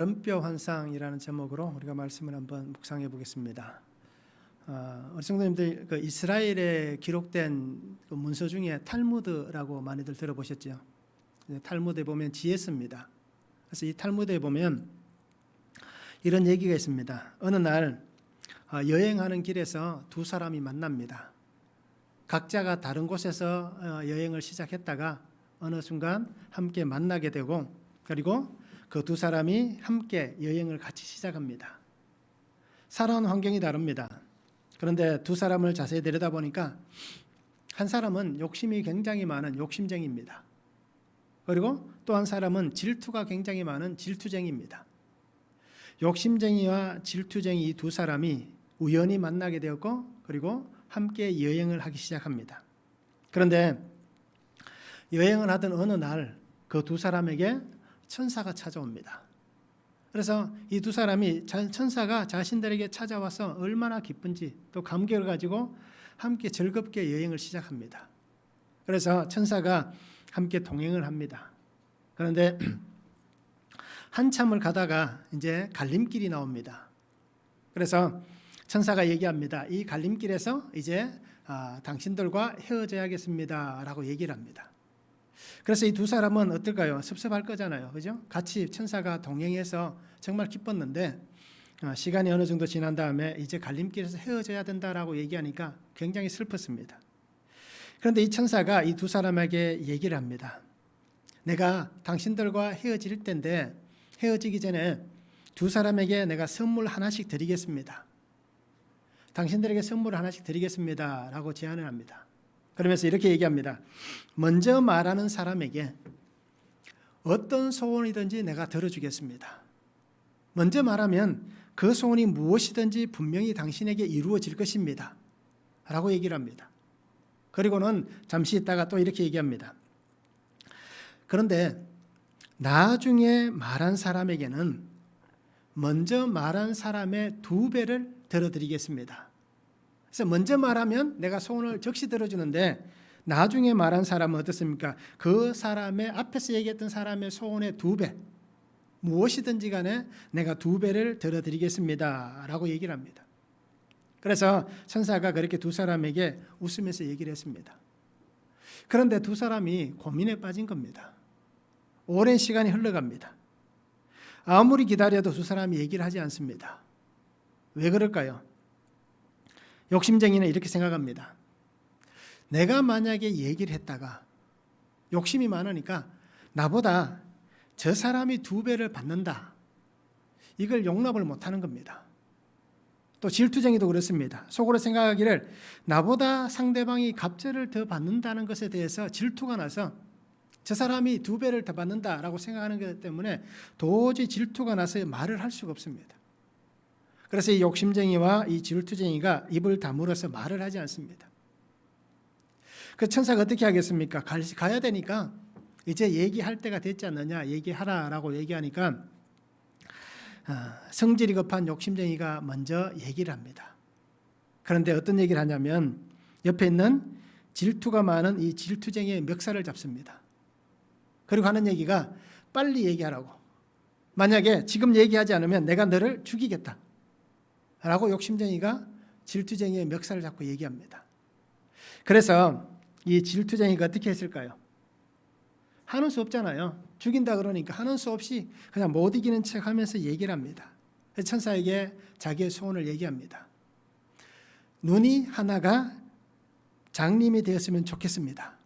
얼음뼈 환상이라는 제목으로 우리가 말씀을 한번 묵상해 보겠습니다. 우리 성도님들 이스라엘에 기록된 문서 중에 탈무드라고 많이들 들어보셨죠? 탈무드에 보면 지혜서입니다. 그래서 이 탈무드에 보면 이런 얘기가 있습니다. 어느 날 여행하는 길에서 두 사람이 만납니다. 각자가 다른 곳에서 여행을 시작했다가 어느 순간 함께 만나게 되고, 그리고 그 두 사람이 함께 여행을 같이 시작합니다. 살아온 환경이 다릅니다. 그런데 두 사람을 자세히 들여다보니까 한 사람은 욕심이 굉장히 많은 욕심쟁이입니다. 그리고 또 한 사람은 질투가 굉장히 많은 질투쟁이입니다. 욕심쟁이와 질투쟁이 이 두 사람이 우연히 만나게 되었고, 그리고 함께 여행을 하기 시작합니다. 그런데 여행을 하던 어느 날 그 두 사람에게 천사가 찾아옵니다. 그래서 이 두 사람이 천사가 자신들에게 찾아와서 얼마나 기쁜지 또 감격을 가지고 함께 즐겁게 여행을 시작합니다. 그래서 천사가 함께 동행을 합니다. 그런데 한참을 가다가 이제 갈림길이 나옵니다. 그래서 천사가 얘기합니다. 이 갈림길에서 이제 당신들과 헤어져야겠습니다 라고 얘기를 합니다. 그래서 이 두 사람은 어떨까요? 섭섭할 거잖아요. 그죠? 같이 천사가 동행해서 정말 기뻤는데 시간이 어느 정도 지난 다음에 이제 갈림길에서 헤어져야 된다라고 얘기하니까 굉장히 슬펐습니다. 그런데 이 천사가 이 두 사람에게 얘기를 합니다. 내가 당신들과 헤어질 텐데 헤어지기 전에 두 사람에게 내가 선물 하나씩 드리겠습니다. 당신들에게 선물 하나씩 드리겠습니다 라고 제안을 합니다. 그러면서 이렇게 얘기합니다. 먼저 말하는 사람에게 어떤 소원이든지 내가 들어주겠습니다. 먼저 말하면 그 소원이 무엇이든지 분명히 당신에게 이루어질 것입니다 라고 얘기를 합니다. 그리고는 잠시 있다가 또 이렇게 얘기합니다. 그런데 나중에 말한 사람에게는 먼저 말한 사람의 2배를 들어드리겠습니다. 그래서 먼저 말하면 내가 소원을 즉시 들어주는데 나중에 말한 사람은 어떻습니까? 그 사람의 앞에서 얘기했던 사람의 소원의 2배, 무엇이든지 간에 내가 2배를 들어드리겠습니다 라고 얘기를 합니다. 그래서 천사가 그렇게 두 사람에게 웃으면서 얘기를 했습니다. 그런데 두 사람이 고민에 빠진 겁니다. 오랜 시간이 흘러갑니다. 아무리 기다려도 두 사람이 얘기를 하지 않습니다. 왜 그럴까요? 욕심쟁이는 이렇게 생각합니다. 내가 만약에 얘기를 했다가 욕심이 많으니까 나보다 저 사람이 2배를 받는다, 이걸 용납을 못하는 겁니다. 또 질투쟁이도 그렇습니다. 속으로 생각하기를 나보다 상대방이 갑절을 더 받는다는 것에 대해서 질투가 나서 저 사람이 2배를 더 받는다라고 생각하는 것 때문에 도저히 질투가 나서 말을 할 수가 없습니다. 그래서 이 욕심쟁이와 이 질투쟁이가 입을 다물어서 말을 하지 않습니다. 그 천사가 어떻게 하겠습니까? 가야 되니까 이제 얘기할 때가 됐지 않느냐, 얘기하라라고 얘기하니까 성질이 급한 욕심쟁이가 먼저 얘기를 합니다. 그런데 어떤 얘기를 하냐면 옆에 있는 질투가 많은 이 질투쟁이의 멱살을 잡습니다. 그리고 하는 얘기가 빨리 얘기하라고. 만약에 지금 얘기하지 않으면 내가 너를 죽이겠다 라고 욕심쟁이가 질투쟁이의 멱살을 잡고 얘기합니다. 그래서 이 질투쟁이가 어떻게 했을까요? 하는 수 없잖아요. 죽인다 그러니까 하는 수 없이 그냥 못 이기는 척 하면서 얘기를 합니다. 천사에게 자기의 소원을 얘기합니다. 눈이 하나가 장님이 되었으면 좋겠습니다.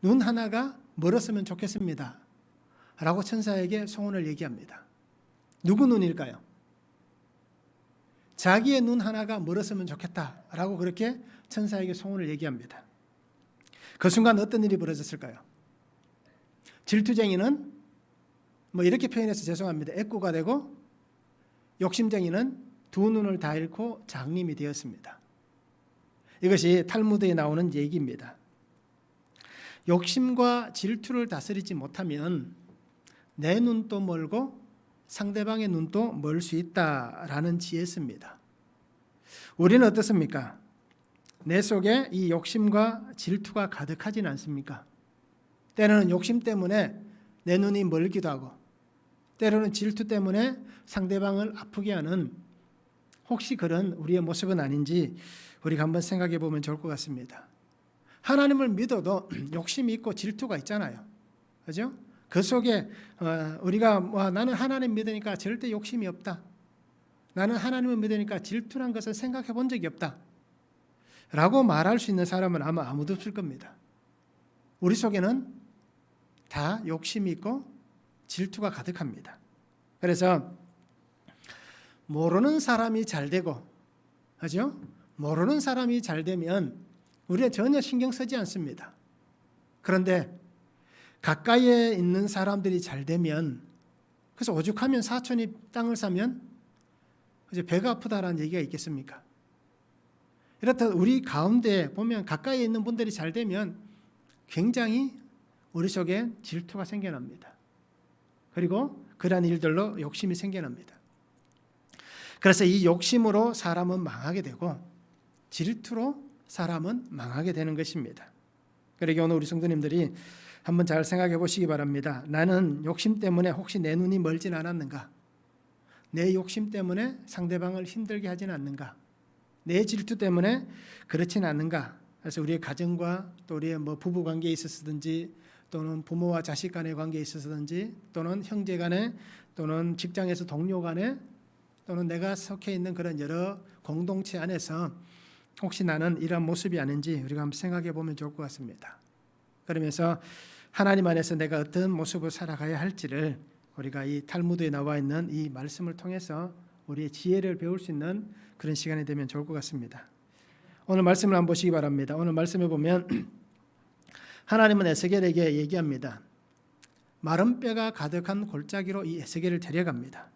눈 하나가 멀었으면 좋겠습니다 라고 천사에게 소원을 얘기합니다. 누구 눈일까요? 자기의 눈 하나가 멀었으면 좋겠다라고 그렇게 천사에게 소원을 얘기합니다. 그 순간 어떤 일이 벌어졌을까요? 질투쟁이는 이렇게 표현해서 죄송합니다. 애꾸가 되고 욕심쟁이는 두 눈을 다 잃고 장님이 되었습니다. 이것이 탈무드에 나오는 얘기입니다. 욕심과 질투를 다스리지 못하면 내 눈도 멀고 상대방의 눈도 멀 수 있다라는 지혜입니다. 우리는 어떻습니까? 내 속에 이 욕심과 질투가 가득하지는 않습니까? 때로는 욕심 때문에 내 눈이 멀기도 하고 때로는 질투 때문에 상대방을 아프게 하는 혹시 그런 우리의 모습은 아닌지 우리가 한번 생각해 보면 좋을 것 같습니다. 하나님을 믿어도 욕심이 있고 질투가 있잖아요. 그죠? 그 속에 우리가 나는 하나님 믿으니까 절대 욕심이 없다. 나는 하나님을 믿으니까 질투란 것을 생각해 본 적이 없다. 라고 말할 수 있는 사람은 아마 아무도 없을 겁니다. 우리 속에는 다 욕심이 있고 질투가 가득합니다. 그래서 모르는 사람이 잘 되고, 그죠? 모르는 사람이 잘 되면 우리가 전혀 신경 쓰지 않습니다. 그런데 가까이에 있는 사람들이 잘 되면, 그래서 오죽하면 사촌이 땅을 사면 이제 배가 아프다라는 얘기가 있겠습니까? 이렇다 우리 가운데 보면 가까이에 있는 분들이 잘 되면 굉장히 우리 속에 질투가 생겨납니다. 그리고 그러한 일들로 욕심이 생겨납니다. 그래서 이 욕심으로 사람은 망하게 되고 질투로 사람은 망하게 되는 것입니다. 그러기 오늘 우리 성도님들이 한번 잘 생각해 보시기 바랍니다. 나는 욕심 때문에 혹시 내 눈이 멀진 않았는가? 내 욕심 때문에 상대방을 힘들게 하진 않는가? 내 질투 때문에 그렇진 않는가? 그래서 우리의 가정과 또 우리의 부부 관계에 있어서든지 또는 부모와 자식 간의 관계에 있어서든지 또는 형제 간에 또는 직장에서 동료 간에 또는 내가 속해 있는 그런 여러 공동체 안에서 혹시 나는 이러한 모습이 아닌지 우리가 한번 생각해 보면 좋을 것 같습니다. 그러면서 하나님 안에서 내가 어떤 모습을 살아가야 할지를 우리가 이 탈무드에 나와 있는 이 말씀을 통해서 우리의 지혜를 배울 수 있는 그런 시간이 되면 좋을 것 같습니다. 오늘 말씀을 한번 보시기 바랍니다. 오늘 말씀에 보면 하나님은 에스겔에게 얘기합니다. 마른 뼈가 가득한 골짜기로 이 에스겔을 데려갑니다.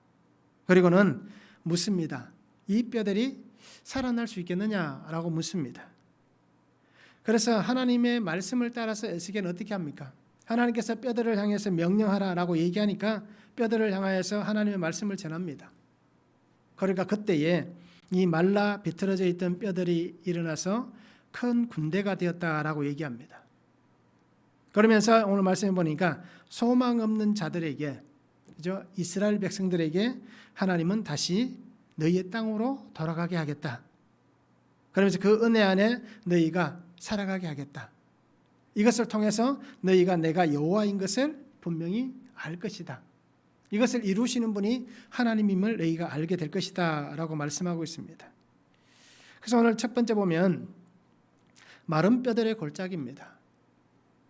그리고는 묻습니다. 이 뼈들이 살아날 수 있겠느냐라고 묻습니다. 그래서 하나님의 말씀을 따라서 에스겔은 어떻게 합니까? 하나님께서 뼈들을 향해서 명령하라라고 얘기하니까 뼈들을 향하여서 하나님의 말씀을 전합니다. 그러니까 그때에 이 말라 비틀어져 있던 뼈들이 일어나서 큰 군대가 되었다라고 얘기합니다. 그러면서 오늘 말씀해 보니까 소망 없는 자들에게, 그죠? 이스라엘 백성들에게 하나님은 다시 너희의 땅으로 돌아가게 하겠다. 그러면서 그 은혜 안에 너희가 살아가게 하겠다. 이것을 통해서 너희가 내가 여호와인 것을 분명히 알 것이다. 이것을 이루시는 분이 하나님임을 너희가 알게 될 것이다 라고 말씀하고 있습니다. 그래서 오늘 첫 번째 보면 마른 뼈들의 골짜기입니다.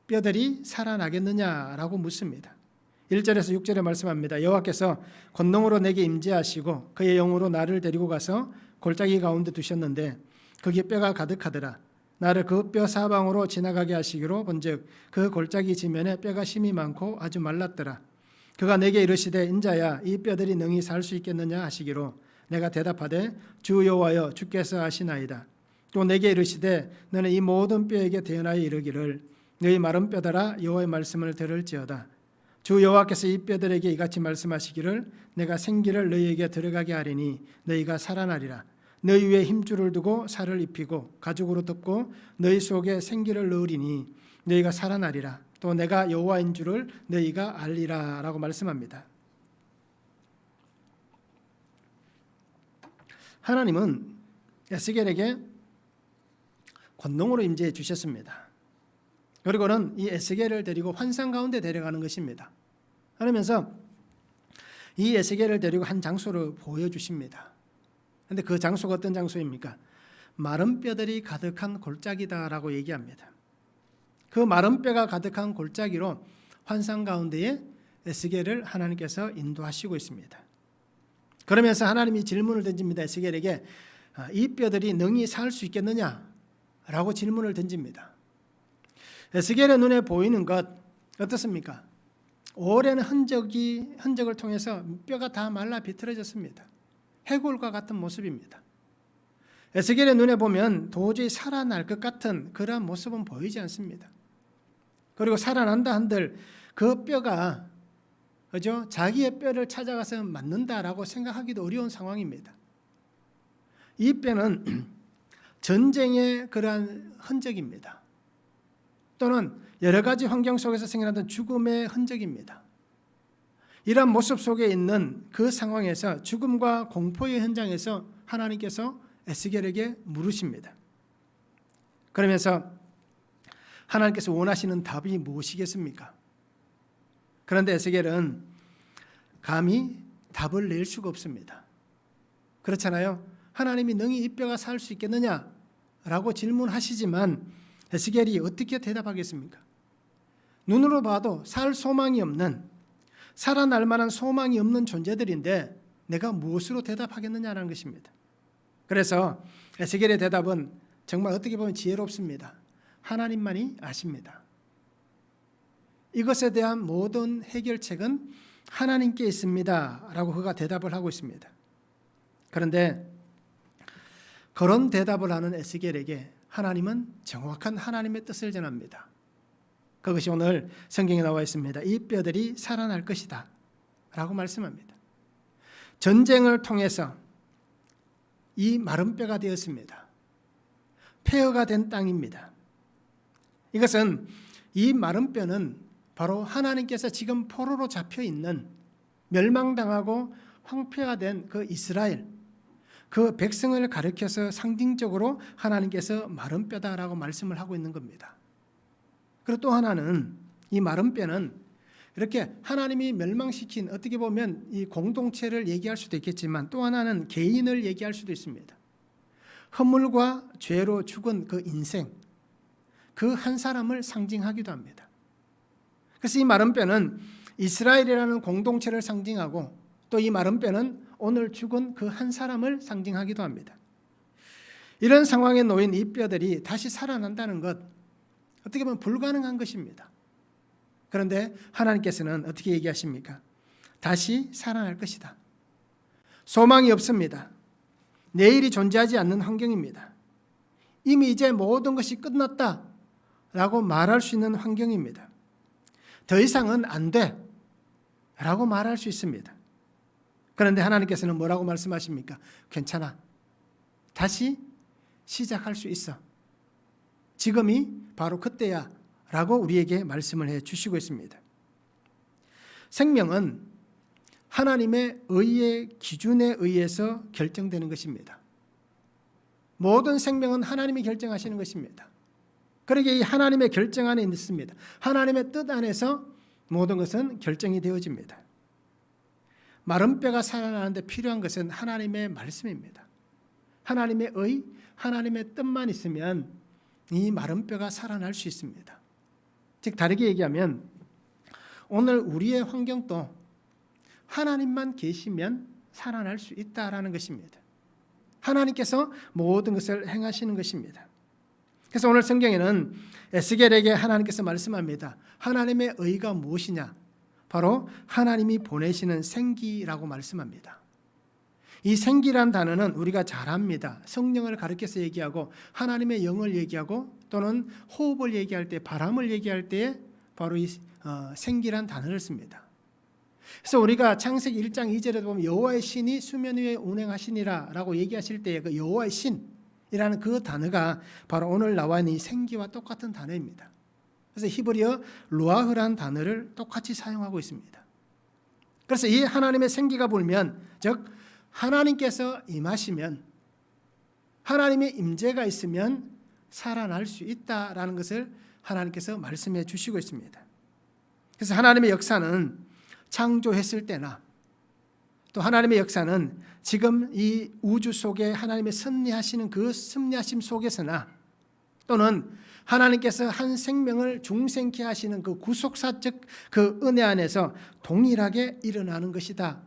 뼈들이 살아나겠느냐라고 묻습니다. 1절에서 6절에 말씀합니다. 여호와께서 권능으로 내게 임재하시고 그의 영으로 나를 데리고 가서 골짜기 가운데 두셨는데 거기에 뼈가 가득하더라. 나를 그 뼈 사방으로 지나가게 하시기로 본즉 그 골짜기 지면에 뼈가 심이 많고 아주 말랐더라. 그가 내게 이르시되 인자야 이 뼈들이 능히 살 수 있겠느냐 하시기로 내가 대답하되 주 여호와여 주께서 아시나이다. 또 내게 이르시되 너는 이 모든 뼈에게 대언하여 이르기를 너희 마른 뼈들아 여호와의 말씀을 들을지어다. 주 여호와께서 이 뼈들에게 이같이 말씀하시기를 내가 생기를 너희에게 들어가게 하리니 너희가 살아나리라. 너희 위에 힘줄을 두고 살을 입히고 가죽으로 덮고 너희 속에 생기를 넣으리니 너희가 살아나리라. 또 내가 여호와인 줄을 너희가 알리라 라고 말씀합니다. 하나님은 에스겔에게 권능으로 임재해 주셨습니다. 그리고는 이 에스겔을 데리고 환상 가운데 데려가는 것입니다. 그러면서 이 에스겔을 데리고 한 장소를 보여주십니다. 그런데 그 장소가 어떤 장소입니까? 마른 뼈들이 가득한 골짜기다라고 얘기합니다. 그 마른 뼈가 가득한 골짜기로 환상 가운데에 에스겔을 하나님께서 인도하시고 있습니다. 그러면서 하나님이 질문을 던집니다. 에스겔에게 이 뼈들이 능히 살 수 있겠느냐라고 질문을 던집니다. 에스겔의 눈에 보이는 것 어떻습니까? 오랜 흔적을 통해서 뼈가 다 말라 비틀어졌습니다. 해골과 같은 모습입니다. 에스겔의 눈에 보면 도저히 살아날 것 같은 그러한 모습은 보이지 않습니다. 그리고 살아난다 한들 그 뼈가 그죠? 자기의 뼈를 찾아가서 맞는다라고 생각하기도 어려운 상황입니다. 이 뼈는 전쟁의 그러한 흔적입니다. 또는 여러 가지 환경 속에서 생겨나던 죽음의 흔적입니다. 이런 모습 속에 있는 그 상황에서 죽음과 공포의 현장에서 하나님께서 에스겔에게 물으십니다. 그러면서 하나님께서 원하시는 답이 무엇이겠습니까? 그런데 에스겔은 감히 답을 낼 수가 없습니다. 그렇잖아요. 하나님이 능히 이 뼈가 살 수 있겠느냐라고 질문하시지만 에스겔이 어떻게 대답하겠습니까? 눈으로 봐도 살 소망이 없는, 살아날 만한 소망이 없는 존재들인데 내가 무엇으로 대답하겠느냐라는 것입니다. 그래서 에스겔의 대답은 정말 어떻게 보면 지혜롭습니다. 하나님만이 아십니다. 이것에 대한 모든 해결책은 하나님께 있습니다 라고 그가 대답을 하고 있습니다. 그런데 그런 대답을 하는 에스겔에게 하나님은 정확한 하나님의 뜻을 전합니다. 그것이 오늘 성경에 나와 있습니다. 이 뼈들이 살아날 것이다 라고 말씀합니다. 전쟁을 통해서 이 마른 뼈가 되었습니다. 폐허가 된 땅입니다. 이것은, 이 마른 뼈는 바로 하나님께서 지금 포로로 잡혀 있는, 멸망당하고 황폐가 된 그 이스라엘, 그 백성을 가리켜서 상징적으로 하나님께서 마른 뼈다라고 말씀을 하고 있는 겁니다. 그리고 또 하나는, 이 마른 뼈는 이렇게 하나님이 멸망시킨, 어떻게 보면 이 공동체를 얘기할 수도 있겠지만 또 하나는 개인을 얘기할 수도 있습니다. 허물과 죄로 죽은 그 인생, 그 한 사람을 상징하기도 합니다. 그래서 이 마른 뼈는 이스라엘이라는 공동체를 상징하고, 또 이 마른 뼈는 오늘 죽은 그 한 사람을 상징하기도 합니다. 이런 상황에 놓인 이 뼈들이 다시 살아난다는 것, 어떻게 보면 불가능한 것입니다. 그런데 하나님께서는 어떻게 얘기하십니까? 다시 살아날 것이다. 소망이 없습니다. 내일이 존재하지 않는 환경입니다. 이미 이제 모든 것이 끝났다 라고 말할 수 있는 환경입니다. 더 이상은 안 돼 라고 말할 수 있습니다. 그런데 하나님께서는 뭐라고 말씀하십니까? 괜찮아. 다시 시작할 수 있어. 지금이 바로 그때야 라고 우리에게 말씀을 해 주시고 있습니다. 생명은 하나님의 의의 기준에 의해서 결정되는 것입니다. 모든 생명은 하나님이 결정하시는 것입니다. 그러기에 이 하나님의 결정 안에 있습니다. 하나님의 뜻 안에서 모든 것은 결정이 되어집니다. 마른 뼈가 살아나는데 필요한 것은 하나님의 말씀입니다. 하나님의 의, 하나님의 뜻만 있으면 이 마른 뼈가 살아날 수 있습니다. 즉 다르게 얘기하면 오늘 우리의 환경도 하나님만 계시면 살아날 수 있다라는 것입니다. 하나님께서 모든 것을 행하시는 것입니다. 그래서 오늘 성경에는 에스겔에게 하나님께서 말씀합니다. 하나님의 의가 무엇이냐? 바로 하나님이 보내시는 생기라고 말씀합니다. 이 생기란 단어는 우리가 잘 압니다. 성령을 가리켜서 얘기하고 하나님의 영을 얘기하고 또는 호흡을 얘기할 때, 바람을 얘기할 때 바로 이 생기란 단어를 씁니다. 그래서 우리가 창세기 1장 2절에 보면 여호와의 신이 수면 위에 운행하시니라 라고 얘기하실 때 그 여호와의 신이라는 그 단어가 바로 오늘 나와 있는 이 생기와 똑같은 단어입니다. 그래서 히브리어 루아흐란 단어를 똑같이 사용하고 있습니다. 그래서 이 하나님의 생기가 불면, 즉 하나님께서 임하시면, 하나님의 임재가 있으면 살아날 수 있다라는 것을 하나님께서 말씀해 주시고 있습니다. 그래서 하나님의 역사는 창조했을 때나 또 하나님의 역사는 지금 이 우주 속에 하나님의 섭리하시는 그 섭리하심 속에서나 또는 하나님께서 한 생명을 중생케 하시는 그 구속사적 그 은혜 안에서 동일하게 일어나는 것이다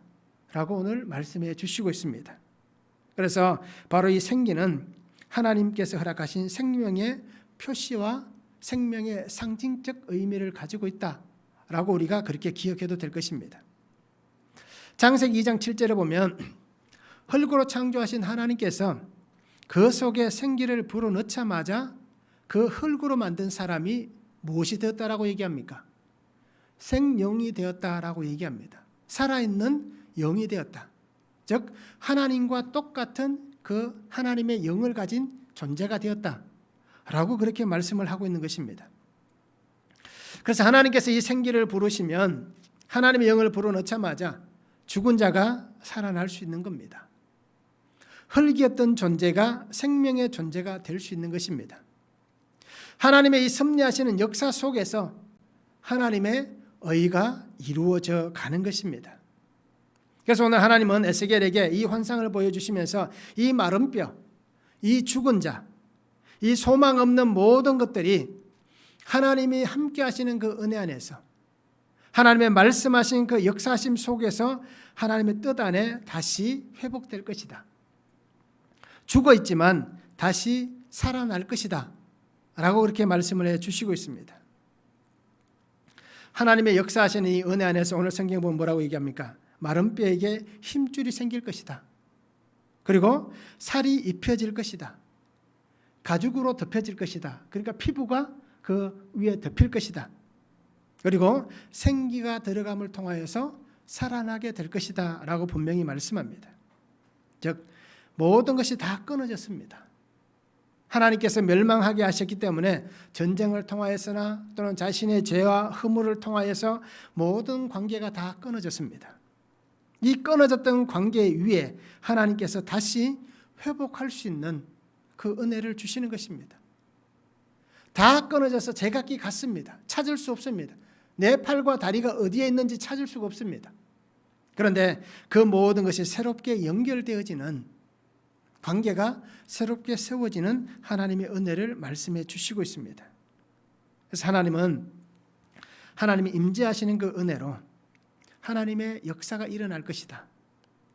라고 오늘 말씀해 주시고 있습니다. 그래서 바로 이 생기는 하나님께서 허락하신 생명의 표시와 생명의 상징적 의미를 가지고 있다라고 우리가 그렇게 기억해도 될 것입니다. 창세기 2장 7절에 보면 흙으로 창조하신 하나님께서 그 속에 생기를 불어넣자마자 그 흙으로 만든 사람이 무엇이 되었다라고 얘기합니까? 생영이 되었다라고 얘기합니다. 살아있는 영이 되었다. 즉 하나님과 똑같은 그 하나님의 영을 가진 존재가 되었다라고 그렇게 말씀을 하고 있는 것입니다. 그래서 하나님께서 이 생기를 부르시면 하나님의 영을 불어넣자마자 죽은 자가 살아날 수 있는 겁니다. 흙이었던 존재가 생명의 존재가 될 수 있는 것입니다. 하나님의 이 섭리하시는 역사 속에서 하나님의 의가 이루어져 가는 것입니다. 그래서 오늘 하나님은 에스겔에게 이 환상을 보여주시면서 이 마른 뼈, 이 죽은 자, 이 소망 없는 모든 것들이 하나님이 함께 하시는 그 은혜 안에서, 하나님의 말씀하신 그 역사심 속에서 하나님의 뜻 안에 다시 회복될 것이다. 죽어 있지만 다시 살아날 것이다 라고 그렇게 말씀을 해주시고 있습니다. 하나님의 역사하시는 이 은혜 안에서 오늘 성경 보면 뭐라고 얘기합니까? 마른 뼈에게 힘줄이 생길 것이다. 그리고 살이 입혀질 것이다. 가죽으로 덮여질 것이다. 그러니까 피부가 그 위에 덮일 것이다. 그리고 생기가 들어감을 통하여서 살아나게 될 것이다 라고 분명히 말씀합니다. 즉 모든 것이 다 끊어졌습니다. 하나님께서 멸망하게 하셨기 때문에 전쟁을 통하여서나 또는 자신의 죄와 허물을 통하여서 모든 관계가 다 끊어졌습니다. 이 끊어졌던 관계 위에 하나님께서 다시 회복할 수 있는 그 은혜를 주시는 것입니다. 다 끊어져서 제각기 같습니다. 찾을 수 없습니다. 내 팔과 다리가 어디에 있는지 찾을 수가 없습니다. 그런데 그 모든 것이 새롭게 연결되어지는, 관계가 새롭게 세워지는 하나님의 은혜를 말씀해 주시고 있습니다. 그래서 하나님은 하나님이 임재하시는 그 은혜로 하나님의 역사가 일어날 것이다.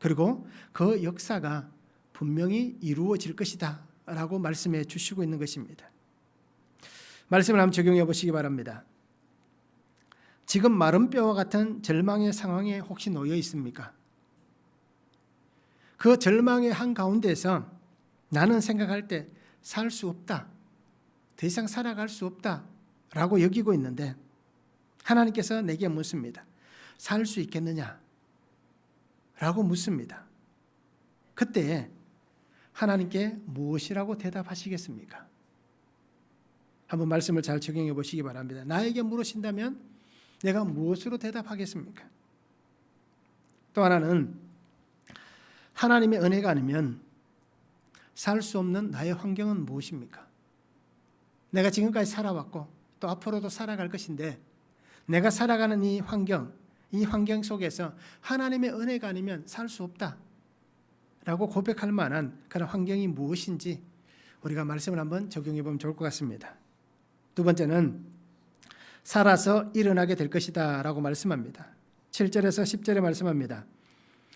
그리고 그 역사가 분명히 이루어질 것이다 라고 말씀해 주시고 있는 것입니다. 말씀을 한번 적용해 보시기 바랍니다. 지금 마른 뼈와 같은 절망의 상황에 혹시 놓여 있습니까? 그 절망의 한가운데에서 나는 생각할 때 살 수 없다, 더 이상 살아갈 수 없다 라고 여기고 있는데 하나님께서 내게 묻습니다. 살 수 있겠느냐? 라고 묻습니다. 그때 하나님께 무엇이라고 대답하시겠습니까? 한번 말씀을 잘 적용해 보시기 바랍니다. 나에게 물으신다면 내가 무엇으로 대답하겠습니까? 또 하나는 하나님의 은혜가 아니면 살 수 없는 나의 환경은 무엇입니까? 내가 지금까지 살아왔고 또 앞으로도 살아갈 것인데 내가 살아가는 이 환경 속에서 하나님의 은혜가 아니면 살 수 없다 라고 고백할 만한 그런 환경이 무엇인지 우리가 말씀을 한번 적용해 보면 좋을 것 같습니다. 두 번째는 살아서 일어나게 될 것이다 라고 말씀합니다. 7절에서 10절에 말씀합니다.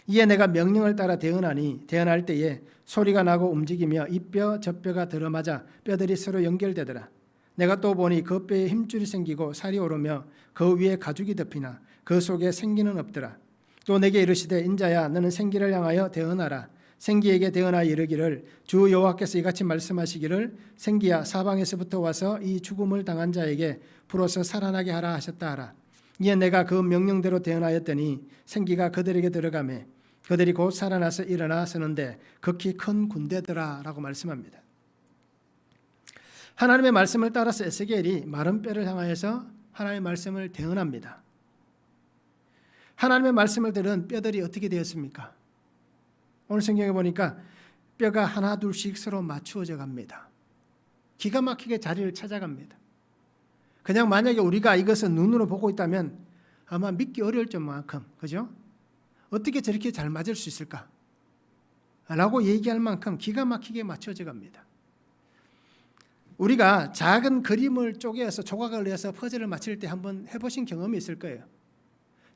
이에 내가 명령을 따라 대언하니 대언할 때에 소리가 나고 움직이며 이 뼈 저 뼈가 들어맞아 뼈들이 서로 연결되더라. 내가 또 보니 그 뼈에 힘줄이 생기고 살이 오르며 그 위에 가죽이 덮이나 그 속에 생기는 없더라. 또 내게 이르시되 인자야 너는 생기를 향하여 대언하라. 생기에게 대언하여 이르기를 주 여호와께서 이같이 말씀하시기를 생기야 사방에서부터 와서 이 죽음을 당한 자에게 불어서 살아나게 하라 하셨다 하라. 이에 내가 그 명령대로 대언하였더니 생기가 그들에게 들어가매 그들이 곧 살아나서 일어나 서는데 극히 큰 군대더라 라고 말씀합니다. 하나님의 말씀을 따라서 에스겔이 마른 뼈를 향하여서 하나님의 말씀을 대언합니다. 하나님의 말씀을 들은 뼈들이 어떻게 되었습니까? 오늘 성경에 보니까 뼈가 하나 둘씩 서로 맞추어져 갑니다. 기가 막히게 자리를 찾아갑니다. 그냥 만약에 우리가 이것을 눈으로 보고 있다면 아마 믿기 어려울 정도만큼, 그죠? 어떻게 저렇게 잘 맞을 수 있을까? 라고 얘기할 만큼 기가 막히게 맞춰져 갑니다. 우리가 작은 그림을 쪼개서 조각을 내서 퍼즐을 맞출 때 한번 해보신 경험이 있을 거예요.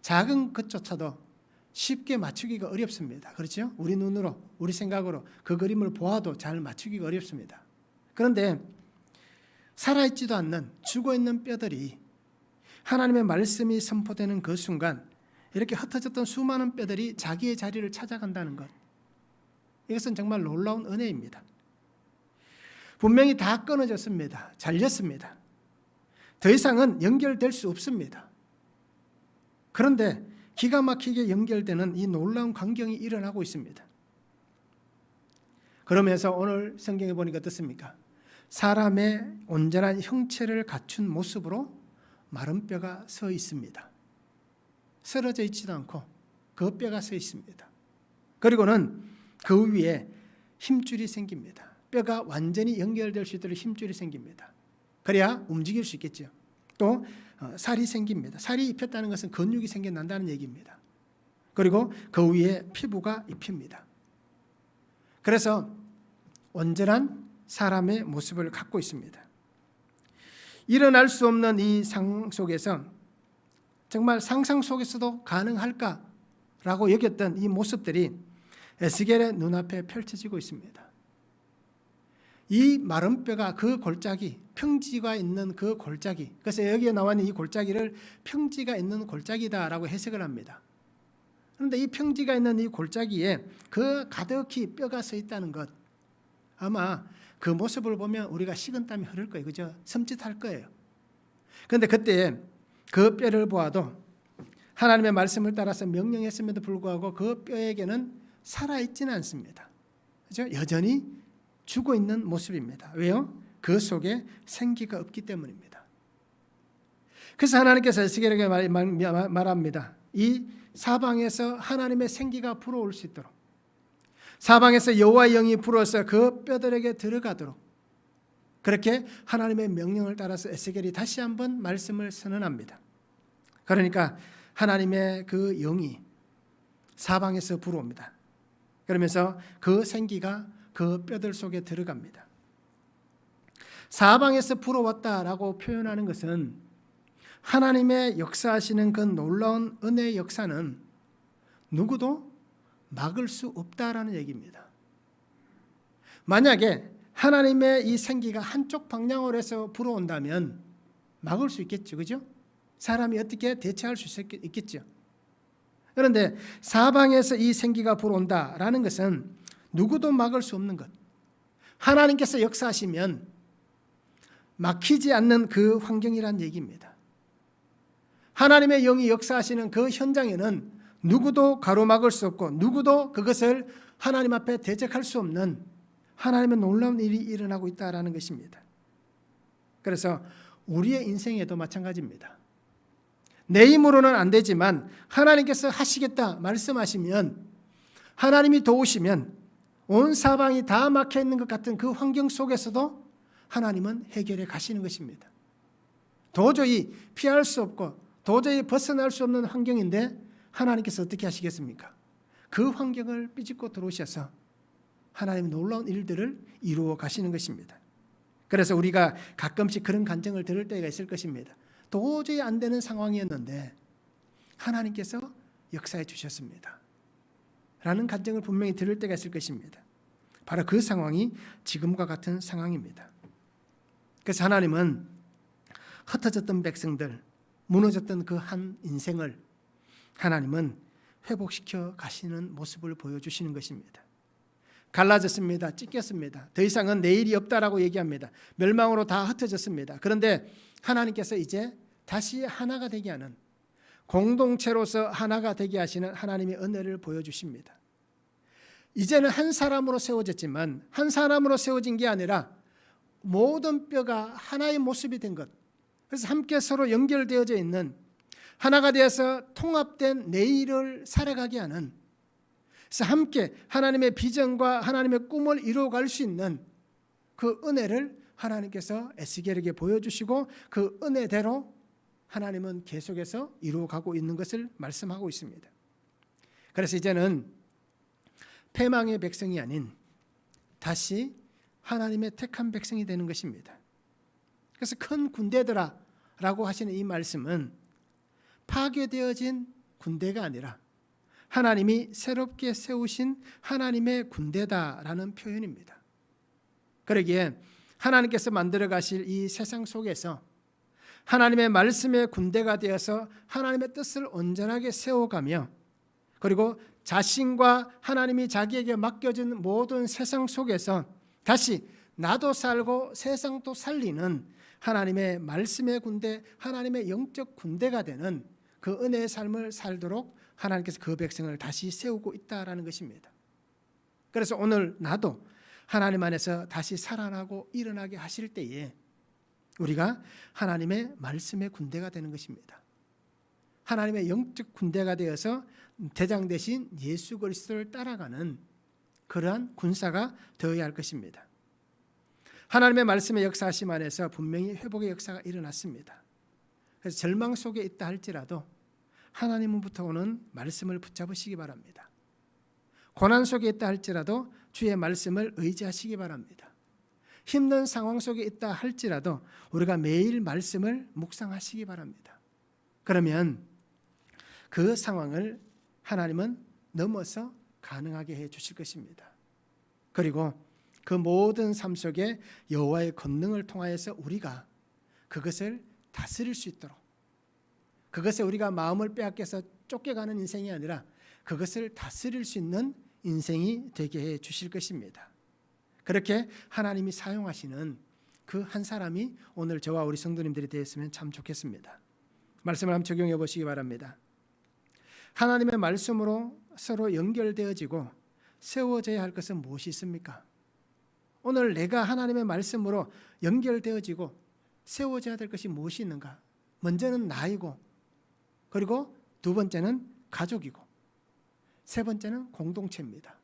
작은 것조차도 쉽게 맞추기가 어렵습니다. 그렇죠? 우리 눈으로, 우리 생각으로 그 그림을 보아도 잘 맞추기가 어렵습니다. 그런데 살아있지도 않는 죽어있는 뼈들이 하나님의 말씀이 선포되는 그 순간 이렇게 흩어졌던 수많은 뼈들이 자기의 자리를 찾아간다는 것, 이것은 정말 놀라운 은혜입니다. 분명히 다 끊어졌습니다. 잘렸습니다. 더 이상은 연결될 수 없습니다. 그런데 기가 막히게 연결되는 이 놀라운 광경이 일어나고 있습니다. 그러면서 오늘 성경에 보니까 어떻습니까? 사람의 온전한 형체를 갖춘 모습으로 마른 뼈가 서 있습니다. 쓰러져 있지도 않고 그 뼈가 서 있습니다. 그리고는 그 위에 힘줄이 생깁니다. 뼈가 완전히 연결될 수 있도록 힘줄이 생깁니다. 그래야 움직일 수 있겠죠. 또 살이 생깁니다. 살이 입혔다는 것은 근육이 생겨난다는 얘기입니다. 그리고 그 위에 피부가 입힙니다. 그래서 온전한 사람의 모습을 갖고 있습니다. 일어날 수 없는 이 상황 속에서 정말 상상 속에서도 가능할까라고 여겼던 이 모습들이 에스겔의 눈앞에 펼쳐지고 있습니다. 이 마른 뼈가 그 골짜기, 평지가 있는 그 골짜기, 그래서 여기에 나와 있는 이 골짜기를 평지가 있는 골짜기다라고 해석을 합니다. 그런데 이 평지가 있는 이 골짜기에 그 가득히 뼈가 서 있다는 것, 아마 그 모습을 보면 우리가 식은땀이 흐를 거예요. 그죠? 섬찟할 거예요. 그런데 그때 그 뼈를 보아도 하나님의 말씀을 따라서 명령했음에도 불구하고 그 뼈에게는 살아있지는 않습니다. 그죠? 여전히 죽어 있는 모습입니다. 왜요? 그 속에 생기가 없기 때문입니다. 그래서 하나님께서 에스겔에게 말합니다. 이 사방에서 하나님의 생기가 불어올 수 있도록, 사방에서 여호와의 영이 불어서 그 뼈들에게 들어가도록, 그렇게 하나님의 명령을 따라서 에스겔이 다시 한번 말씀을 선언합니다. 그러니까 하나님의 그 영이 사방에서 불어옵니다. 그러면서 그 생기가 그 뼈들 속에 들어갑니다. 사방에서 불어왔다라고 표현하는 것은 하나님의 역사하시는 그 놀라운 은혜의 역사는 누구도 막을 수 없다라는 얘기입니다. 만약에 하나님의 이 생기가 한쪽 방향으로 해서 불어온다면 막을 수 있겠죠. 그죠? 사람이 어떻게 대처할 수 있겠죠. 그런데 사방에서 이 생기가 불어온다라는 것은 누구도 막을 수 없는 것. 하나님께서 역사하시면 막히지 않는 그 환경이란 얘기입니다. 하나님의 영이 역사하시는 그 현장에는 누구도 가로막을 수 없고 누구도 그것을 하나님 앞에 대적할 수 없는 하나님의 놀라운 일이 일어나고 있다는 것입니다. 그래서 우리의 인생에도 마찬가지입니다. 내 힘으로는 안 되지만 하나님께서 하시겠다 말씀하시면, 하나님이 도우시면 온 사방이 다 막혀 있는 것 같은 그 환경 속에서도 하나님은 해결해 가시는 것입니다. 도저히 피할 수 없고 도저히 벗어날 수 없는 환경인데 하나님께서 어떻게 하시겠습니까? 그 환경을 삐집고 들어오셔서 하나님의 놀라운 일들을 이루어 가시는 것입니다. 그래서 우리가 가끔씩 그런 간증을 들을 때가 있을 것입니다. 도저히 안 되는 상황이었는데 하나님께서 역사해 주셨습니다. 라는 간증을 분명히 들을 때가 있을 것입니다. 바로 그 상황이 지금과 같은 상황입니다. 그래서 하나님은 흩어졌던 백성들, 무너졌던 그 한 인생을 하나님은 회복시켜 가시는 모습을 보여주시는 것입니다. 갈라졌습니다. 찢겼습니다. 더 이상은 내일이 없다라고 얘기합니다. 멸망으로 다 흩어졌습니다. 그런데 하나님께서 이제 다시 하나가 되게 하는, 공동체로서 하나가 되게 하시는 하나님의 은혜를 보여주십니다. 이제는 한 사람으로 세워졌지만 한 사람으로 세워진 게 아니라 모든 뼈가 하나의 모습이 된 것, 그래서 함께 서로 연결되어져 있는, 하나가 되어서 통합된 내일을 살아가게 하는, 그래서 함께 하나님의 비전과 하나님의 꿈을 이루어갈 수 있는 그 은혜를 하나님께서 에스겔에게 보여주시고 그 은혜대로 하나님은 계속해서 이루어가고 있는 것을 말씀하고 있습니다. 그래서 이제는 패망의 백성이 아닌 다시 하나님의 택한 백성이 되는 것입니다. 그래서 큰 군대들아 라고 하시는 이 말씀은 파괴되어진 군대가 아니라 하나님이 새롭게 세우신 하나님의 군대다라는 표현입니다. 그러기에 하나님께서 만들어 가실 이 세상 속에서 하나님의 말씀의 군대가 되어서 하나님의 뜻을 온전하게 세워가며, 그리고 자신과 하나님이 자기에게 맡겨진 모든 세상 속에서 다시 나도 살고 세상도 살리는 하나님의 말씀의 군대, 하나님의 영적 군대가 되는 그 은혜의 삶을 살도록 하나님께서 그 백성을 다시 세우고 있다라는 것입니다. 그래서 오늘 나도 하나님 안에서 다시 살아나고 일어나게 하실 때에 우리가 하나님의 말씀의 군대가 되는 것입니다. 하나님의 영적 군대가 되어서 대장 대신 예수 그리스도를 따라가는 그러한 군사가 되어야 할 것입니다. 하나님의 말씀의 역사하심 안에서 분명히 회복의 역사가 일어났습니다. 그래서 절망 속에 있다 할지라도 하나님으로부터 오는 말씀을 붙잡으시기 바랍니다. 고난 속에 있다 할지라도 주의 말씀을 의지하시기 바랍니다. 힘든 상황 속에 있다 할지라도 우리가 매일 말씀을 묵상하시기 바랍니다. 그러면 그 상황을 하나님은 넘어서 가능하게 해 주실 것입니다. 그리고 그 모든 삶 속에 여호와의 권능을 통하여서 우리가 그것을 다스릴 수 있도록, 그것에 우리가 마음을 빼앗겨서 쫓겨가는 인생이 아니라 그것을 다스릴 수 있는 인생이 되게 해 주실 것입니다. 그렇게 하나님이 사용하시는 그 한 사람이 오늘 저와 우리 성도님들이 되었으면 참 좋겠습니다. 말씀을 한번 적용해 보시기 바랍니다. 하나님의 말씀으로 서로 연결되어지고 세워져야 할 것은 무엇이 있습니까? 오늘 내가 하나님의 말씀으로 연결되어지고 세워져야 될 것이 무엇이 있는가? 먼저는 나이고, 그리고 두 번째는 가족이고, 세 번째는 공동체입니다.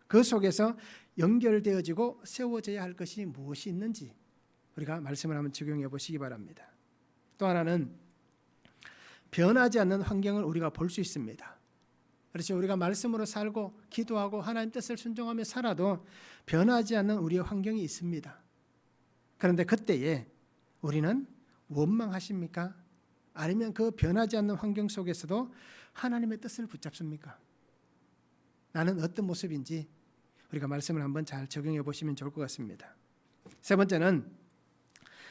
그 속에서 연결되어지고 세워져야 할 것이 무엇이 있는지 우리가 말씀을 한번 적용해 보시기 바랍니다. 또 하나는 변하지 않는 환경을 우리가 볼 수 있습니다. 그렇죠. 우리가 말씀으로 살고 기도하고 하나님 뜻을 순종하며 살아도 변하지 않는 우리의 환경이 있습니다. 그런데 그때에 우리는 원망하십니까? 아니면 그 변하지 않는 환경 속에서도 하나님의 뜻을 붙잡습니까? 나는 어떤 모습인지 우리가 말씀을 한번 잘 적용해 보시면 좋을 것 같습니다. 세 번째는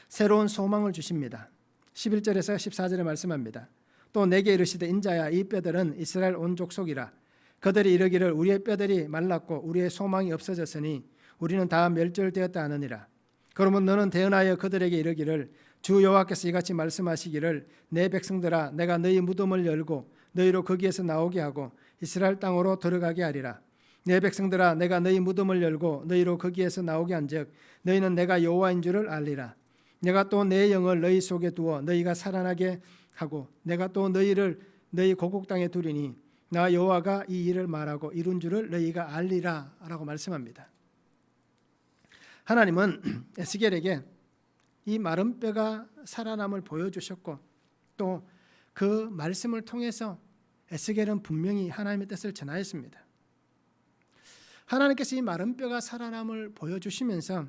새로운 소망을 주십니다. 11절에서 14절에 말씀합니다. 또 내게 이르시되 인자야 이 뼈들은 이스라엘 온 족속이라. 그들이 이르기를 우리의 뼈들이 말랐고 우리의 소망이 없어졌으니 우리는 다 멸절되었다 하느니라. 그러면 너는 대언하여 그들에게 이르기를 주 여호와께서 이같이 말씀하시기를 내 백성들아 내가 너희 무덤을 열고 너희로 거기에서 나오게 하고 이스라엘 땅으로 들어가게 하리라. 내 백성들아 내가 너희 무덤을 열고 너희로 거기에서 나오게 한즉 너희는 내가 여호와인 줄을 알리라. 내가 또 내 영을 너희 속에 두어 너희가 살아나게 하고 내가 또 너희를 너희 고국 땅에 두리니 나 여호와가 이 일을 말하고 이룬 줄을 너희가 알리라 라고 말씀합니다. 하나님은 에스겔에게 이 마른 뼈가 살아남을 보여주셨고 또 그 말씀을 통해서 에스겔은 분명히 하나님의 뜻을 전하였습니다. 하나님께서 이 마른 뼈가 살아남을 보여주시면서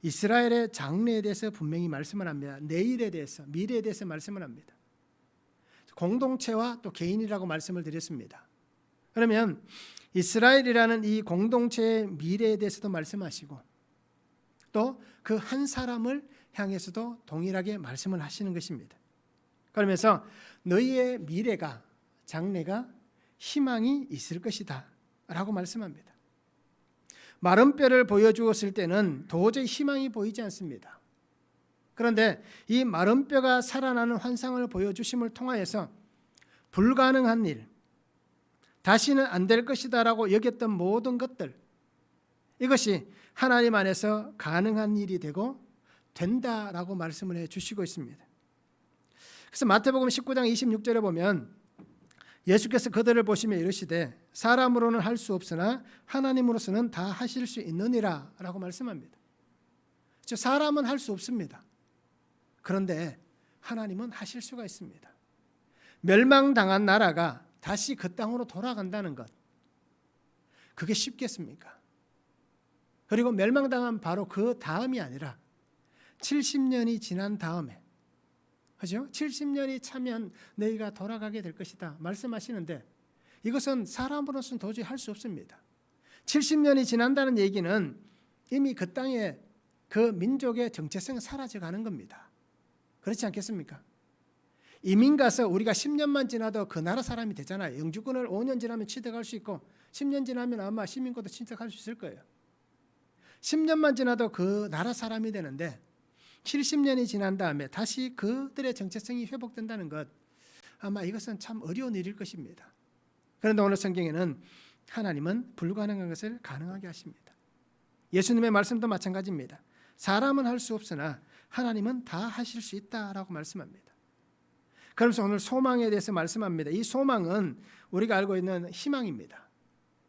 이스라엘의 장래에 대해서 분명히 말씀을 합니다. 내일에 대해서, 미래에 대해서 말씀을 합니다. 공동체와 또 개인이라고 말씀을 드렸습니다. 그러면 이스라엘이라는 이 공동체의 미래에 대해서도 말씀하시고 또 그 한 사람을 향해서도 동일하게 말씀을 하시는 것입니다. 그러면서 너희의 미래가, 장래가 희망이 있을 것이다 라고 말씀합니다. 마른 뼈를 보여주었을 때는 도저히 희망이 보이지 않습니다. 그런데 이 마른 뼈가 살아나는 환상을 보여주심을 통하여서 불가능한 일, 다시는 안 될 것이다 라고 여겼던 모든 것들, 이것이 하나님 안에서 가능한 일이 되고 된다라고 말씀을 해주시고 있습니다. 그래서 마태복음 19장 26절에 보면 예수께서 그들을 보시며 이르시되 사람으로는 할 수 없으나 하나님으로서는 다 하실 수 있느니라 라고 말씀합니다. 사람은 할 수 없습니다. 그런데 하나님은 하실 수가 있습니다. 멸망당한 나라가 다시 그 땅으로 돌아간다는 것, 그게 쉽겠습니까? 그리고 멸망당한 바로 그 다음이 아니라 70년이 지난 다음에, 그죠? 70년이 차면 너희가 돌아가게 될 것이다 말씀하시는데 이것은 사람으로서는 도저히 할 수 없습니다. 70년이 지난다는 얘기는 이미 그 땅에 그 민족의 정체성이 사라져가는 겁니다. 그렇지 않겠습니까? 이민 가서 우리가 10년만 지나도 그 나라 사람이 되잖아요. 영주권을 5년 지나면 취득할 수 있고 10년 지나면 아마 시민권도 취득할 수 있을 거예요. 10년만 지나도 그 나라 사람이 되는데 70년이 지난 다음에 다시 그들의 정체성이 회복된다는 것, 아마 이것은 참 어려운 일일 것입니다. 그런데 오늘 성경에는 하나님은 불가능한 것을 가능하게 하십니다. 예수님의 말씀도 마찬가지입니다. 사람은 할 수 없으나 하나님은 다 하실 수 있다라고 말씀합니다. 그러면서 오늘 소망에 대해서 말씀합니다. 이 소망은 우리가 알고 있는 희망입니다.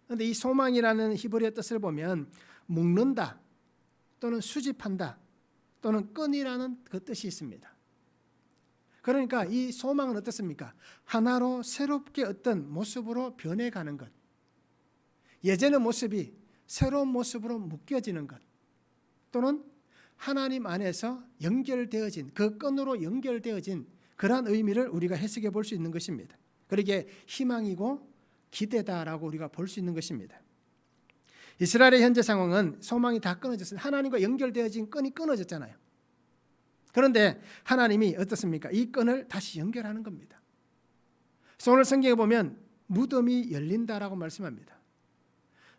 그런데 이 소망이라는 히브리어 뜻을 보면 묶는다 또는 수집한다 또는 끈이라는 그 뜻이 있습니다. 그러니까 이 소망은 어떻습니까? 하나로 새롭게 어떤 모습으로 변해가는 것, 예전의 모습이 새로운 모습으로 묶여지는 것, 또는 하나님 안에서 연결되어진, 그 끈으로 연결되어진 그러한 의미를 우리가 해석해 볼 수 있는 것입니다. 그러기에 희망이고 기대다라고 우리가 볼 수 있는 것입니다. 이스라엘의 현재 상황은 소망이 다 끊어졌어요. 하나님과 연결되어진 끈이 끊어졌잖아요. 그런데 하나님이 어떻습니까? 이 끈을 다시 연결하는 겁니다. 그래서 오늘 성경에 보면 무덤이 열린다라고 말씀합니다.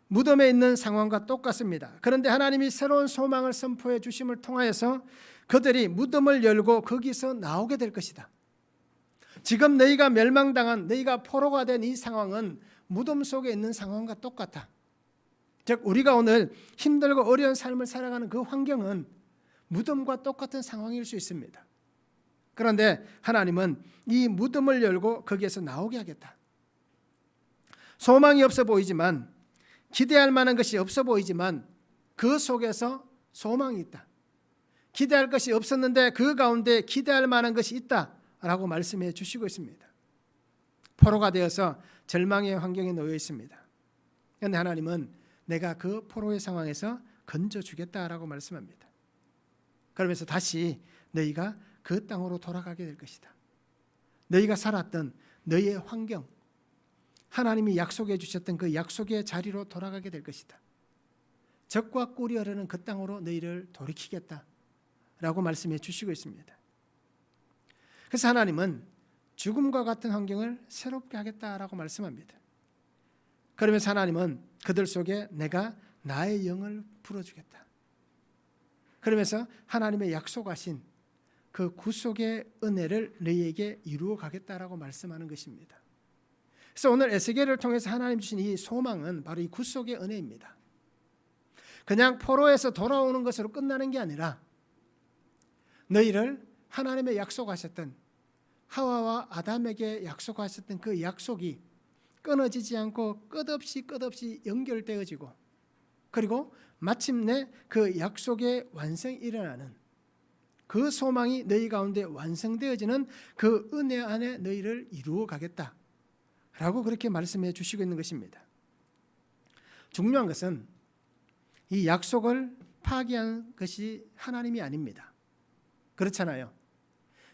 무덤에 있는 상황과 똑같습니다. 그런데 하나님이 새로운 소망을 선포해 주심을 통하여서 그들이 무덤을 열고 거기서 나오게 될 것이다. 지금 너희가 멸망당한, 너희가 포로가 된 이 상황은 무덤 속에 있는 상황과 똑같아. 즉 우리가 오늘 힘들고 어려운 삶을 살아가는 그 환경은 무덤과 똑같은 상황일 수 있습니다. 그런데 하나님은 이 무덤을 열고 거기에서 나오게 하겠다. 소망이 없어 보이지만, 기대할 만한 것이 없어 보이지만 그 속에서 소망이 있다. 기대할 것이 없었는데 그 가운데 기대할 만한 것이 있다라고 말씀해 주시고 있습니다. 포로가 되어서 절망의 환경에 놓여 있습니다. 그런데 하나님은 내가 그 포로의 상황에서 건져주겠다라고 말씀합니다. 그러면서 다시 너희가 그 땅으로 돌아가게 될 것이다. 너희가 살았던 너희의 환경, 하나님이 약속해 주셨던 그 약속의 자리로 돌아가게 될 것이다. 적과 꿀이 흐르는 그 땅으로 너희를 돌이키겠다라고 말씀해 주시고 있습니다. 그래서 하나님은 죽음과 같은 환경을 새롭게 하겠다라고 말씀합니다. 그러면서 하나님은 그들 속에 내가 나의 영을 불어주겠다. 그러면서 하나님의 약속하신 그 구속의 은혜를 너희에게 이루어 가겠다라고 말씀하는 것입니다. 그래서 오늘 에스겔을 통해서 하나님 주신 이 소망은 바로 이 구속의 은혜입니다. 그냥 포로에서 돌아오는 것으로 끝나는 게 아니라 너희를 하나님의 약속하셨던, 하와와 아담에게 약속하셨던 그 약속이 끊어지지 않고 끝없이 연결되어지고, 그리고 마침내 그 약속의 완성이 일어나는 그 소망이 너희 가운데 완성되어지는 그 은혜 안에 너희를 이루어 가겠다라고 그렇게 말씀해 주시고 있는 것입니다. 중요한 것은 이 약속을 파기한 것이 하나님이 아닙니다. 그렇잖아요.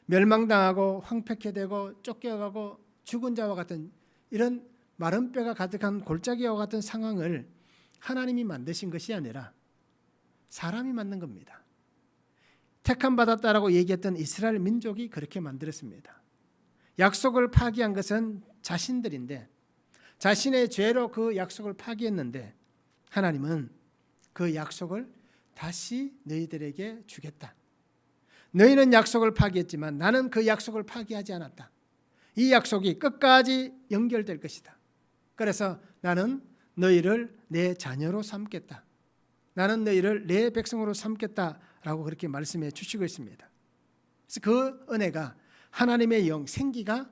멸망당하고 황폐케 되고 쫓겨가고 죽은 자와 같은 이런 마른 뼈가 가득한 골짜기와 같은 상황을 하나님이 만드신 것이 아니라 사람이 만든 겁니다. 택함 받았다라고 얘기했던 이스라엘 민족이 그렇게 만들었습니다. 약속을 파기한 것은 자신들인데, 자신의 죄로 그 약속을 파기했는데 하나님은 그 약속을 다시 너희들에게 주겠다. 너희는 약속을 파기했지만 나는 그 약속을 파기하지 않았다. 이 약속이 끝까지 연결될 것이다. 그래서 나는 너희를 내 자녀로 삼겠다. 나는 너희를 내 백성으로 삼겠다라고 그렇게 말씀해 주시고 있습니다. 그래서 그 은혜가 하나님의 영, 생기가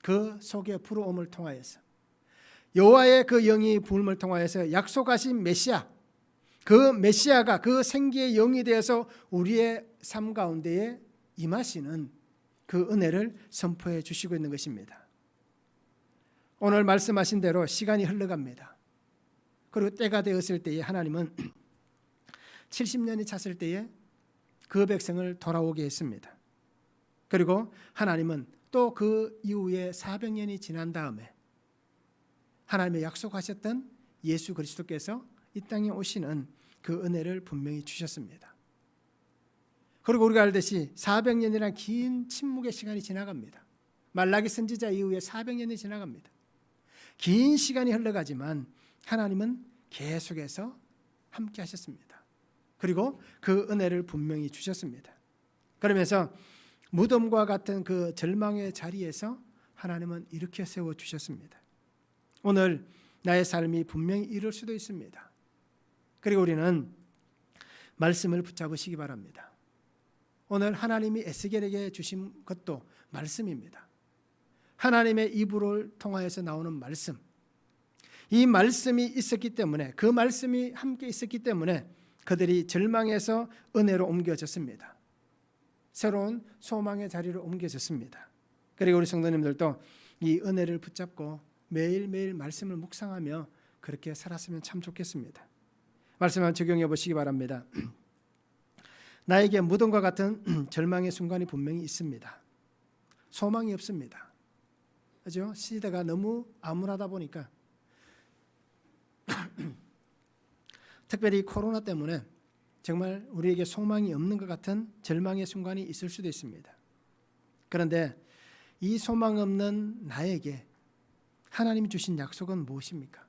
그 속에 불어옴을 통하여서, 여호와의 그 영이 부음을 통하여서 약속하신 메시아, 그 메시아가 그 생기의 영이 되어서 우리의 삶 가운데에 임하시는 그 은혜를 선포해 주시고 있는 것입니다. 오늘 말씀하신 대로 시간이 흘러갑니다. 그리고 때가 되었을 때에 하나님은 70년이 찼을 때에 그 백성을 돌아오게 했습니다. 그리고 하나님은 또 그 이후에 400년이 지난 다음에 하나님의 약속하셨던 예수 그리스도께서 이 땅에 오시는 그 은혜를 분명히 주셨습니다. 그리고 우리가 알듯이 400년이라는 긴 침묵의 시간이 지나갑니다. 말라기 선지자 이후에 400년이 지나갑니다. 긴 시간이 흘러가지만 하나님은 계속해서 함께 하셨습니다. 그리고 그 은혜를 분명히 주셨습니다. 그러면서 무덤과 같은 그 절망의 자리에서 하나님은 일으켜 세워 주셨습니다. 오늘 나의 삶이 분명히 이럴 수도 있습니다. 그리고 우리는 말씀을 붙잡으시기 바랍니다. 오늘 하나님이 에스겔에게 주신 것도 말씀입니다. 하나님의 입을 통하여서 나오는 말씀, 이 말씀이 있었기 때문에, 그 말씀이 함께 있었기 때문에 그들이 절망에서 은혜로 옮겨졌습니다. 새로운 소망의 자리로 옮겨졌습니다. 그리고 우리 성도님들도 이 은혜를 붙잡고 매일매일 말씀을 묵상하며 그렇게 살았으면 참 좋겠습니다. 말씀 한번 적용해 보시기 바랍니다. 나에게 무덤과 같은 절망의 순간이 분명히 있습니다. 소망이 없습니다. 그렇죠? 시대가 너무 암울하다 보니까 특별히 코로나 때문에 정말 우리에게 소망이 없는 것 같은 절망의 순간이 있을 수도 있습니다. 그런데 이 소망 없는 나에게 하나님이 주신 약속은 무엇입니까?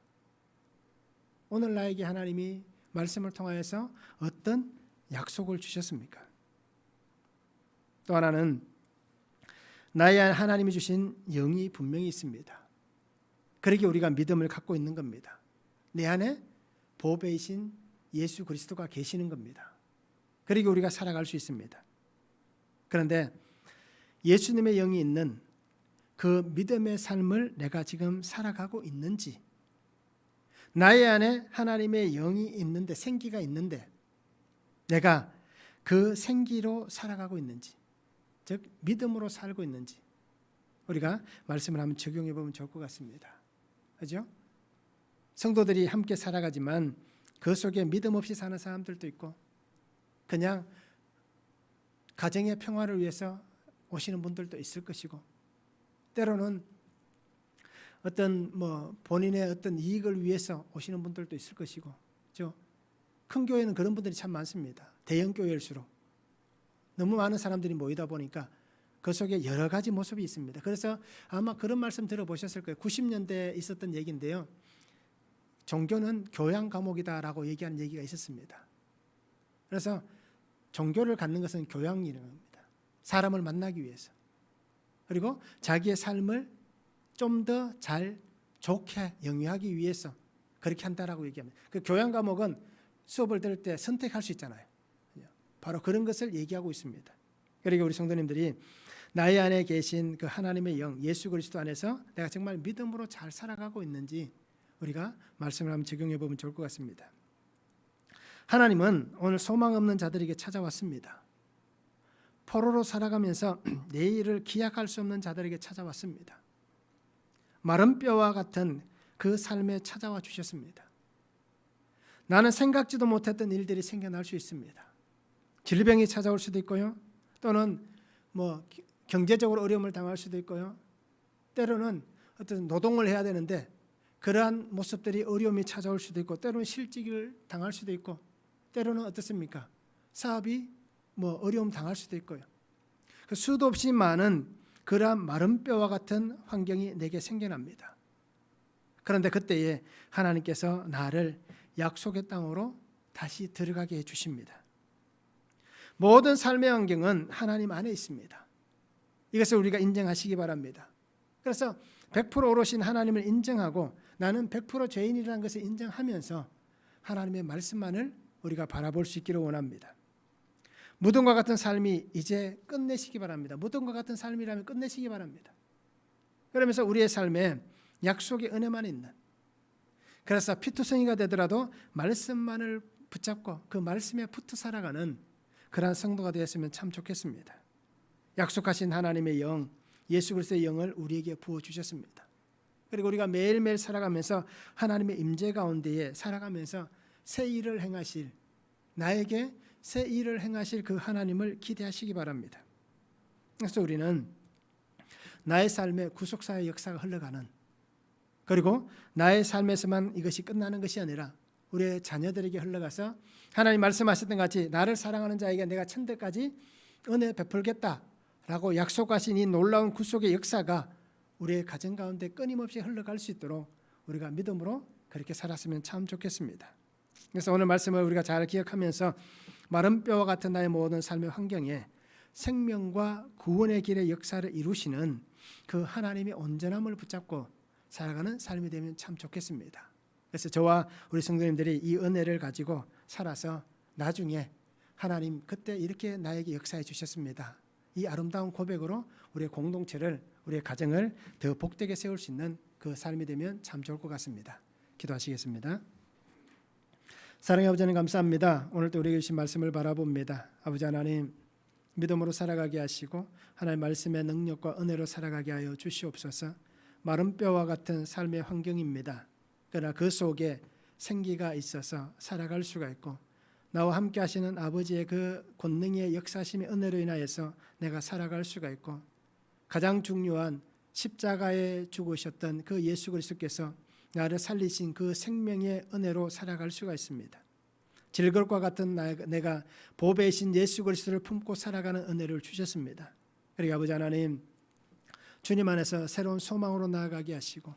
오늘 나에게 하나님이 말씀을 통하여서 어떤 약속을 주셨습니까? 또 하나는 나의 하나님이 주신 영이 분명히 있습니다. 그러기에 우리가 믿음을 갖고 있는 겁니다. 내 안에 보배이신 예수 그리스도가 계시는 겁니다. 그러기에 우리가 살아갈 수 있습니다. 그런데 예수님의 영이 있는 그 믿음의 삶을 내가 지금 살아가고 있는지, 나의 안에 하나님의 영이 있는데, 생기가 있는데 내가 그 생기로 살아가고 있는지, 즉 믿음으로 살고 있는지 우리가 말씀을 한번 적용해 보면 좋을 것 같습니다. 그렇죠? 성도들이 함께 살아가지만 그 속에 믿음 없이 사는 사람들도 있고, 그냥 가정의 평화를 위해서 오시는 분들도 있을 것이고, 때로는 어떤 본인의 어떤 이익을 위해서 오시는 분들도 있을 것이고, 그렇죠? 큰 교회는 그런 분들이 참 많습니다. 대형 교회일수록 너무 많은 사람들이 모이다 보니까 그 속에 여러 가지 모습이 있습니다. 그래서 아마 그런 말씀 들어보셨을 거예요. 90년대에 있었던 얘기인데요. 종교는 교양 과목이다라고 얘기하는 얘기가 있었습니다. 그래서 종교를 갖는 것은 교양이라는 겁니다. 사람을 만나기 위해서. 그리고 자기의 삶을 좀 더 잘 좋게 영위하기 위해서 그렇게 한다라고 얘기합니다. 그 교양 과목은 수업을 들을 때 선택할 수 있잖아요. 바로 그런 것을 얘기하고 있습니다. 그리고 우리 성도님들이 나의 안에 계신 그 하나님의 영, 예수 그리스도 안에서 내가 정말 믿음으로 잘 살아가고 있는지 우리가 말씀을 한번 적용해 보면 좋을 것 같습니다. 하나님은 오늘 소망 없는 자들에게 찾아왔습니다. 포로로 살아가면서 내일을 기약할 수 없는 자들에게 찾아왔습니다. 마른 뼈와 같은 그 삶에 찾아와 주셨습니다. 나는 생각지도 못했던 일들이 생겨날 수 있습니다. 질병이 찾아올 수도 있고요. 또는 경제적으로 어려움을 당할 수도 있고요. 때로는 어떤 노동을 해야 되는데 그러한 모습들이 어려움이 찾아올 수도 있고, 때로는 실직을 당할 수도 있고, 때로는 어떻습니까? 사업이 어려움 당할 수도 있고요. 수도 없이 많은 그러한 마른 뼈와 같은 환경이 내게 생겨납니다. 그런데 그때에 하나님께서 나를 약속의 땅으로 다시 들어가게 해주십니다. 모든 삶의 환경은 하나님 안에 있습니다. 이것을 우리가 인정하시기 바랍니다. 그래서 100% 오롯인 하나님을 인정하고 나는 100% 죄인이라는 것을 인정하면서 하나님의 말씀만을 우리가 바라볼 수 있기를 원합니다. 무덤과 같은 삶이 이제 끝내시기 바랍니다. 무덤과 같은 삶이라면 끝내시기 바랍니다. 그러면서 우리의 삶에 약속의 은혜만 있는, 그래서 피투성이가 되더라도 말씀만을 붙잡고 그 말씀에 붙어 살아가는 그러한 성도가 되었으면 참 좋겠습니다. 약속하신 하나님의 영, 예수 그리스도의 영을 우리에게 부어주셨습니다. 그리고 우리가 매일매일 살아가면서 하나님의 임재 가운데에 살아가면서 새 일을 행하실, 나에게 새 일을 행하실 그 하나님을 기대하시기 바랍니다. 그래서 우리는 나의 삶에 구속사의 역사가 흘러가는, 그리고 나의 삶에서만 이것이 끝나는 것이 아니라 우리의 자녀들에게 흘러가서 하나님 말씀하셨던 같이 나를 사랑하는 자에게 내가 천대까지 은혜 베풀겠다라고 약속하신 이 놀라운 구속의 역사가 우리의 가정 가운데 끊임없이 흘러갈 수 있도록 우리가 믿음으로 그렇게 살았으면 참 좋겠습니다. 그래서 오늘 말씀을 우리가 잘 기억하면서 마른 뼈와 같은 나의 모든 삶의 환경에 생명과 구원의 길의 역사를 이루시는 그 하나님의 온전함을 붙잡고 살아가는 삶이 되면 참 좋겠습니다. 그래서 저와 우리 성도님들이 이 은혜를 가지고 살아서 나중에 하나님 그때 이렇게 나에게 역사해 주셨습니다. 이 아름다운 고백으로 우리의 공동체를 우리의 가정을 더 복되게 세울 수 있는 그 삶이 되면 참 좋을 것 같습니다. 기도하시겠습니다. 사랑의 아버지 하나님 감사합니다. 오늘도 우리에게 주신 말씀을 바라봅니다. 아버지 하나님 믿음으로 살아가게 하시고 하나님 말씀의 능력과 은혜로 살아가게 하여 주시옵소서. 마른 뼈와 같은 삶의 환경입니다. 그러나 그 속에 생기가 있어서 살아갈 수가 있고 나와 함께 하시는 아버지의 그 권능의 역사심의 은혜로 인하여서 내가 살아갈 수가 있고 가장 중요한 십자가에 죽으셨던 그 예수 그리스도께서 나를 살리신 그 생명의 은혜로 살아갈 수가 있습니다. 질것과 같은 내가 보배이신 예수 그리스도를 품고 살아가는 은혜를 주셨습니다. 그리고 아버지 하나님 주님 안에서 새로운 소망으로 나아가게 하시고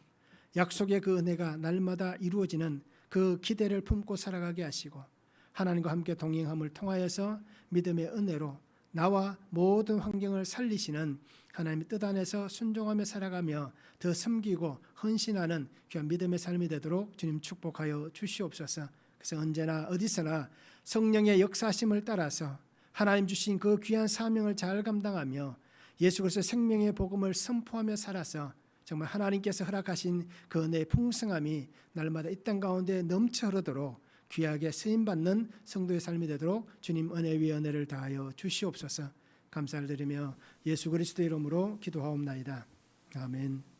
약속의 그 은혜가 날마다 이루어지는 그 기대를 품고 살아가게 하시고 하나님과 함께 동행함을 통하여서 믿음의 은혜로 나와 모든 환경을 살리시는 하나님의 뜻 안에서 순종하며 살아가며 더 섬기고 헌신하는 귀한 믿음의 삶이 되도록 주님 축복하여 주시옵소서. 그래서 언제나 어디서나 성령의 역사심을 따라서 하나님 주신 그 귀한 사명을 잘 감당하며 예수 그리스도의 생명의 복음을 선포하며 살아서 정말 하나님께서 허락하신 그 은혜의 풍성함이 날마다 이 땅 가운데 넘쳐 흐르도록 귀하게 쓰임받는 성도의 삶이 되도록 주님 은혜 위에 은혜를 다하여 주시옵소서. 감사를 드리며 예수 그리스도의 이름으로 기도하옵나이다. 아멘.